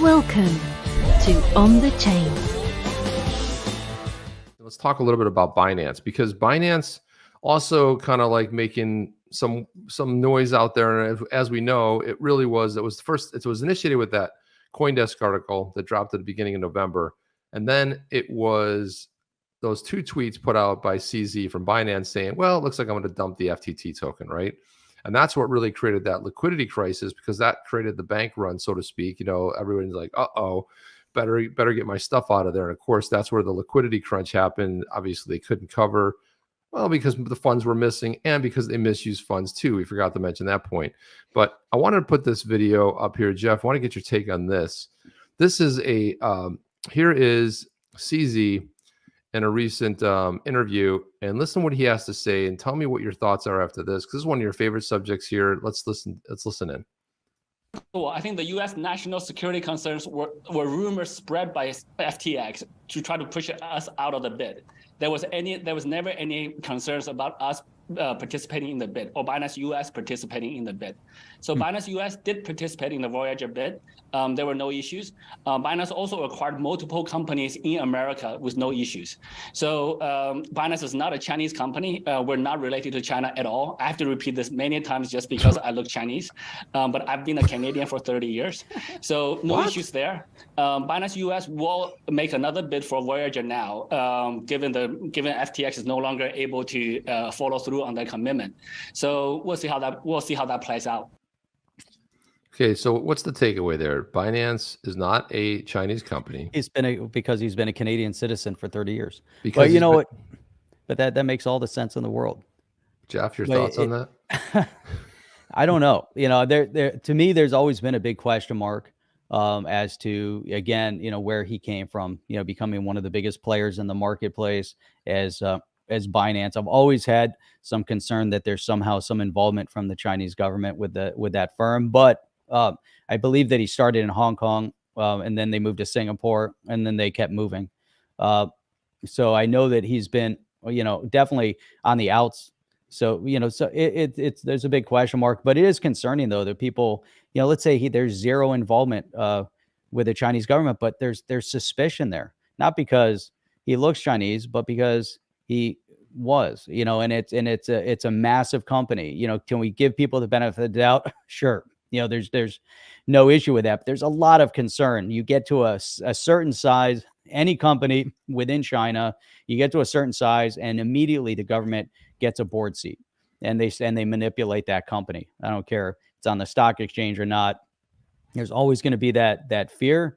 Welcome to On the Chain. Let's talk a little bit about Binance, because Binance also kind of like making some noise out there. And as we know, it was initiated with that CoinDesk article that dropped at the beginning of November. And then it was those two tweets put out by CZ from Binance saying, well, it looks like I'm going to dump the FTT token, right? And that's what really created that liquidity crisis, because that created the bank run, so to speak. You know, everyone's like, uh-oh, better get my stuff out of there. And of course, that's where the liquidity crunch happened. Obviously, they couldn't cover, well, because the funds were missing and because they misused funds too. We forgot to mention that point. But I wanted to put this video up here. Jeff, I want to get your take on this. This is here is CZ in a recent interview, and listen what he has to say and tell me what your thoughts are after this, because this is one of your favorite subjects here. Let's listen in. Well, I think the U.S. national security concerns were rumors spread by FTX to try to push us out of the bid. There was never any concerns about us participating in the bid, or Binance US participating in the bid. So Binance US did participate in the Voyager bid. There were no issues. Binance also acquired multiple companies in America with no issues. So Binance is not a Chinese company. We're not related to China at all. I have to repeat this many times just because I look Chinese, but I've been a Canadian for 30 years. So no issues there. Binance US will make another bid for Voyager now, given FTX is no longer able to follow through on their commitment. So we'll see how that plays out. Okay, so what's the takeaway there? Binance is not a Chinese company. Because he's been a Canadian citizen for 30 years. Because but you know what? But that makes all the sense in the world. Jeff, your thoughts on that? I don't know. You know, to me, there's always been a big question mark as to, again, you know, where he came from. You know, becoming one of the biggest players in the marketplace as Binance. I've always had some concern that there's somehow some involvement from the Chinese government with that firm, but I believe that he started in Hong Kong, and then they moved to Singapore, and then they kept moving. So I know that he's been, you know, definitely on the outs. So, you know, so it's there's a big question mark, but it is concerning though that people, you know, let's say there's zero involvement with the Chinese government, but there's suspicion there, not because he looks Chinese, but because he was, you know, and it's a massive company. You know, can we give people the benefit of the doubt? Sure. You know, there's no issue with that. But there's a lot of concern. You get to a certain size, any company within China, you get to a certain size, and immediately the government gets a board seat, and they manipulate that company. I don't care if it's on the stock exchange or not. There's always going to be that fear.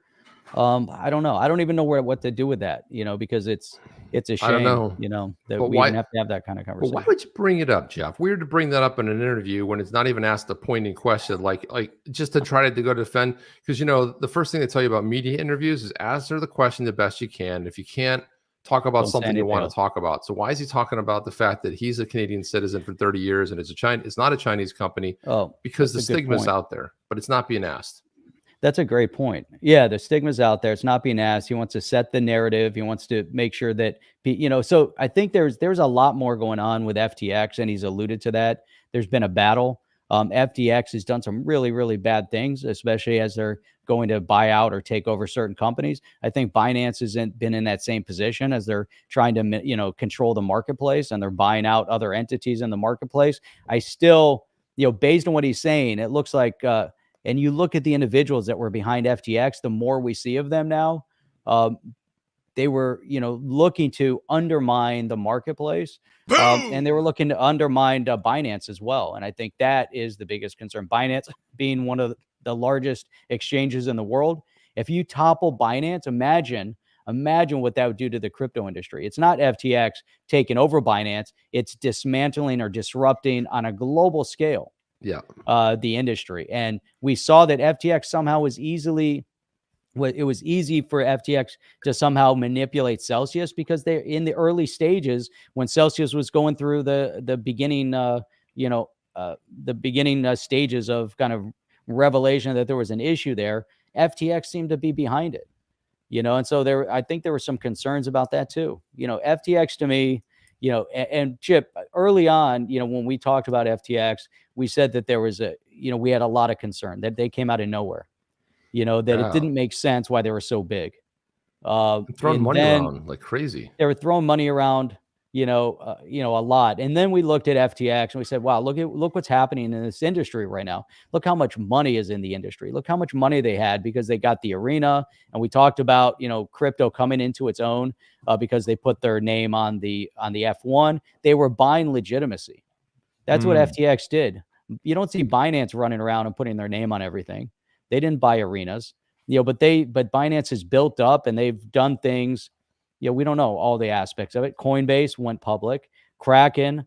I don't know. I don't even know what to do with that, you know, because it's a shame, I don't know. you know, that we even have to have that kind of conversation. But why would you bring it up, Jeff? Weird to bring that up in an interview when it's not even asked a pointing question, like just to try to go defend. Because, you know, the first thing they tell you about media interviews is answer the question the best you can. If you can't, talk about something you want to talk about. So why is he talking about the fact that he's a Canadian citizen for 30 years and it's not a Chinese company? Oh, because the stigma's out there, but it's not being asked. That's a great point. Yeah, the stigma's out there. It's not being asked. He wants to set the narrative. He wants to make sure that, you know, so I think there's a lot more going on with FTX, and he's alluded to that. There's been a battle. FTX has done some really, really bad things, especially as they're going to buy out or take over certain companies. I think Binance hasn't been in that same position as they're trying to, you know, control the marketplace, and they're buying out other entities in the marketplace. I still, you know, based on what he's saying, it looks like, and you look at the individuals that were behind FTX, the more we see of them now, they were, you know, looking to undermine the marketplace, and they were looking to undermine Binance as well. And I think that is the biggest concern. Binance being one of the largest exchanges in the world. If you topple Binance, imagine what that would do to the crypto industry. It's not FTX taking over Binance. It's dismantling or disrupting on a global scale. Yeah, the industry. And we saw that FTX somehow was easy for FTX to somehow manipulate Celsius, because they're in the early stages when Celsius was going through the beginning, stages of kind of revelation that there was an issue there. FTX seemed to be behind it, you know, and so I think there were some concerns about that too. You know, FTX to me, you know, and Chip, early on, you know, when we talked about FTX, we said that there was we had a lot of concern that they came out of nowhere. that it Yeah. didn't make sense why they were so big. Throwing And money then around like crazy. they were throwing money around, a lot. And then we looked at FTX and we said, wow, look what's happening in this industry right now. Look how much money is in the industry. Look how much money they had because they got the arena. And we talked about, crypto coming into its own because they put their name on the F1. They were buying legitimacy. That's what FTX did. You don't see Binance running around and putting their name on everything. They didn't buy arenas, but Binance has built up and they've done things. We don't know all the aspects of it. Coinbase went public. Kraken,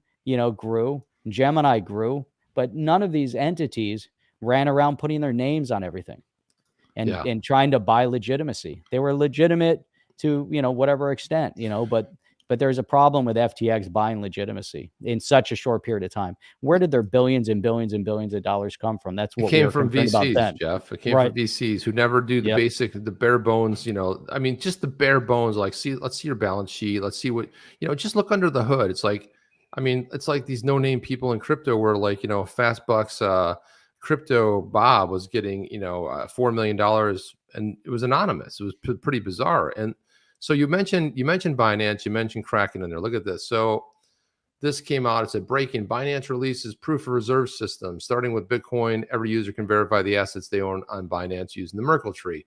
grew. Gemini grew. But none of these entities ran around putting their names on everything and trying to buy legitimacy. They were legitimate to, whatever extent, but there's a problem with FTX buying legitimacy in such a short period of time. Where did their billions and billions and billions of dollars come from? That's what It came we were from concerned about VCs, then. Jeff. It came from VCs who never do the basic, the bare bones, I mean, just the bare bones, like, let's see your balance sheet. Let's see what, just look under the hood. It's like, I mean, it's like these no-name people in crypto where like, Fast Bucks, Crypto Bob was getting, $4 million and it was anonymous. It was pretty bizarre. And so you mentioned Binance, you mentioned Kraken in there. Look at this. So this came out. It said breaking: Binance releases proof of reserve system. Starting with Bitcoin, every user can verify the assets they own on Binance using the Merkle tree.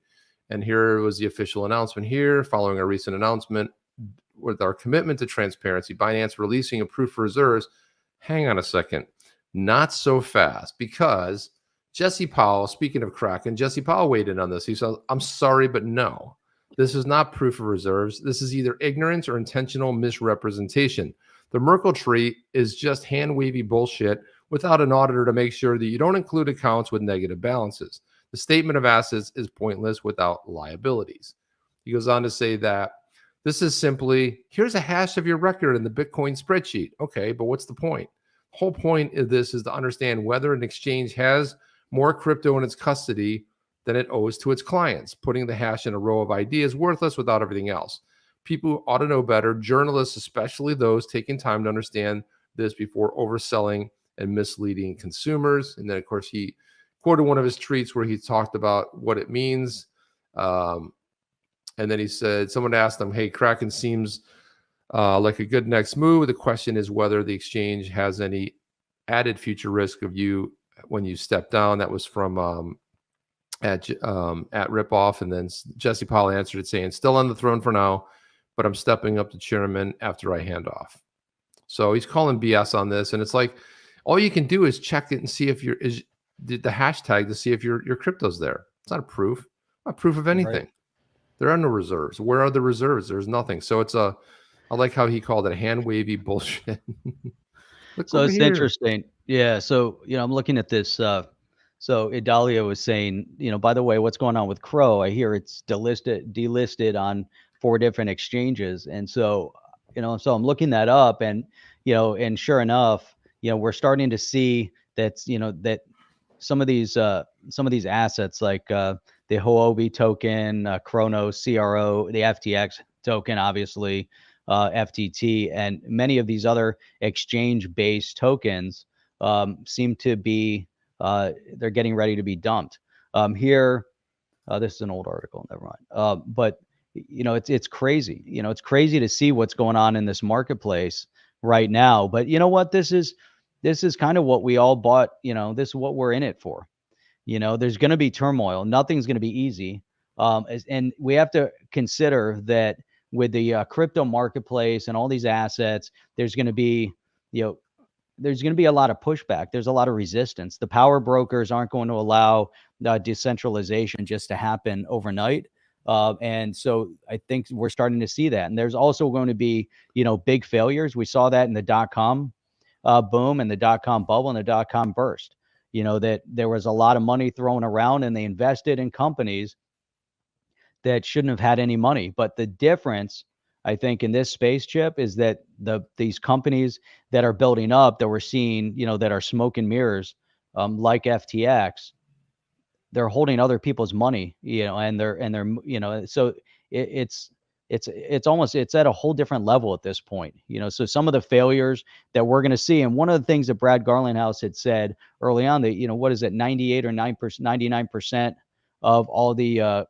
And here was the official announcement here. Following a recent announcement with our commitment to transparency, Binance releasing a proof of reserves. Hang on a second. Not so fast, because Jesse Powell, speaking of Kraken, Jesse Powell weighed in on this. He said, I'm sorry, but no. This is not proof of reserves. This is either ignorance or intentional misrepresentation. The Merkle tree is just hand-wavy bullshit without an auditor to make sure that you don't include accounts with negative balances. The statement of assets is pointless without liabilities. He goes on to say that this is simply, here's a hash of your record in the Bitcoin spreadsheet. Okay, but what's the point? The whole point of this is to understand whether an exchange has more crypto in its custody than it owes to its clients. Putting the hash in a row of ID is worthless without everything else. People ought to know better. Journalists, especially those taking time to understand this before overselling and misleading consumers. And then, of course, he quoted one of his tweets where he talked about what it means. And then he said, someone asked him, hey, Kraken seems like a good next move. The question is whether the exchange has any added future risk of you when you step down. That was from at Ripoff. And then Jesse Powell answered it saying, still on the throne for now, but I'm stepping up to chairman after I hand off. So he's calling BS on this. And it's like, all you can do is check it and see if the hashtag to see if your crypto's there. It's not a proof, not proof of anything. Right. There are no reserves. Where are the reserves? There's nothing. So I like how he called it hand wavy bullshit. So it's interesting. Yeah. So, I'm looking at this, so Idalia was saying, by the way, what's going on with Crow? I hear it's delisted on 4 different exchanges. And so, so I'm looking that up and, and sure enough, we're starting to see that, that some of these assets like the Huobi token, Chronos, CRO, the FTX token, obviously, FTT, and many of these other exchange-based tokens seem to be they're getting ready to be dumped. Here, this is an old article, never mind. But it's crazy. It's crazy to see what's going on in this marketplace right now. But you know what? This is kind of what we all bought. This is what we're in it for. There's going to be turmoil. Nothing's going to be easy. And we have to consider that with the crypto marketplace and all these assets, there's going to be, there's going to be a lot of pushback. There's a lot of resistance. The power brokers aren't going to allow decentralization just to happen overnight. And so I think we're starting to see that. And there's also going to be, big failures. We saw that in the .com boom and the .com bubble and the .com burst. That there was a lot of money thrown around and they invested in companies that shouldn't have had any money. But the difference, I think, in this space, Chip, is that these companies that are building up, that we're seeing, that are smoke and mirrors, like FTX, they're holding other people's money, and they're, so it's at a whole different level at this point, so some of the failures that we're going to see. And one of the things that Brad Garlinghouse had said early on that, what is it, 98 or 99% of all the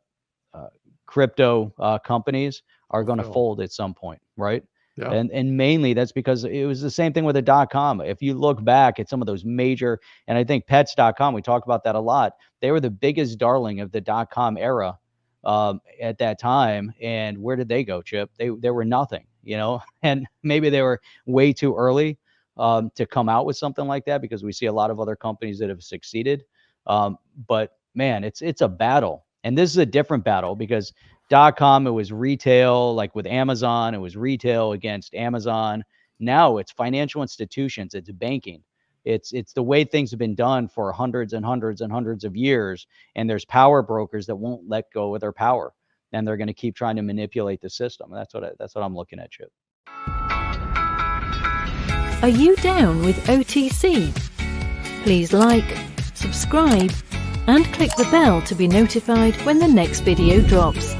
crypto companies are going to fail. fold at some point, right? Yeah. And mainly that's because it was the same thing with the .com. If you look back at some of those major, and I think pets.com, we talked about that a lot. They were the biggest darling of the .com era at that time. And where did they go, Chip? They were nothing, you know, and maybe they were way too early to come out with something like that, because we see a lot of other companies that have succeeded. But man, it's a battle. And this is a different battle because .com, it was retail, like with Amazon, it was retail against Amazon. Now it's financial institutions, it's banking. It's the way things have been done for hundreds and hundreds and hundreds of years. And there's power brokers that won't let go of their power, and they're going to keep trying to manipulate the system. That's what I'm looking at, Chip. Are you down with OTC? Please like, subscribe, and click the bell to be notified when the next video drops.